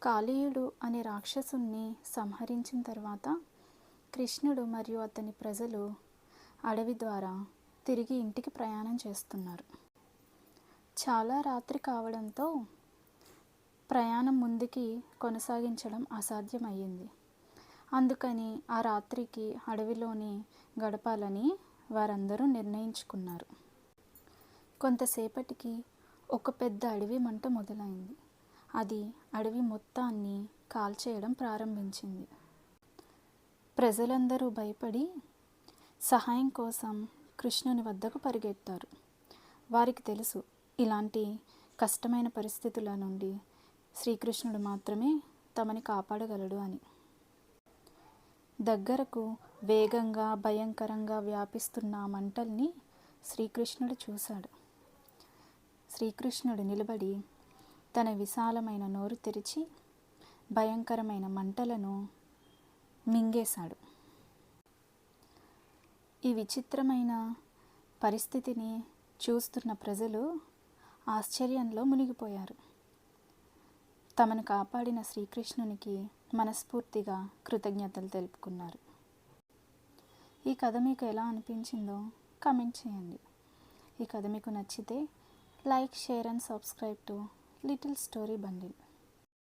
కాళీయుడు అనే రాక్షసుణ్ణి సంహరించిన తర్వాత కృష్ణుడు మరియు అతని ప్రజలు అడవి ద్వారా తిరిగి ఇంటికి ప్రయాణం చేస్తున్నారు. చాలా రాత్రి కావడంతో ప్రయాణం ముందుకి కొనసాగించడం అసాధ్యమయ్యింది. అందుకని ఆ రాత్రికి అడవిలోని గడపాలని వారందరూ నిర్ణయించుకున్నారు. కొంతసేపటికి ఒక పెద్ద అడవి మంట మొదలైంది. అది అడవి మొత్తాన్ని కాల్చేయడం ప్రారంభించింది. ప్రజలందరూ భయపడి సహాయం కోసం కృష్ణుని వద్దకు పరిగెత్తారు. వారికి తెలుసు, ఇలాంటి కష్టమైన పరిస్థితుల నుండి శ్రీకృష్ణుడు మాత్రమే తమని కాపాడగలడు అని. దగ్గరకు వేగంగా భయంకరంగా వ్యాపిస్తున్న ఆ మంటల్ని శ్రీకృష్ణుడు చూశాడు. శ్రీకృష్ణుడు నిలబడి తన విశాలమైన నోరు తెరిచి భయంకరమైన మంటలను మింగేశాడు. ఈ విచిత్రమైన పరిస్థితిని చూస్తున్న ప్రజలు ఆశ్చర్యంలో మునిగిపోయారు. తమను కాపాడిన శ్రీకృష్ణునికి మనస్ఫూర్తిగా కృతజ్ఞతలు తెలుపుకున్నారు. ఈ కథ మీకు ఎలా అనిపించిందో కామెంట్ చేయండి. ఈ కథ మీకు నచ్చితే like, share and subscribe to little story bundle.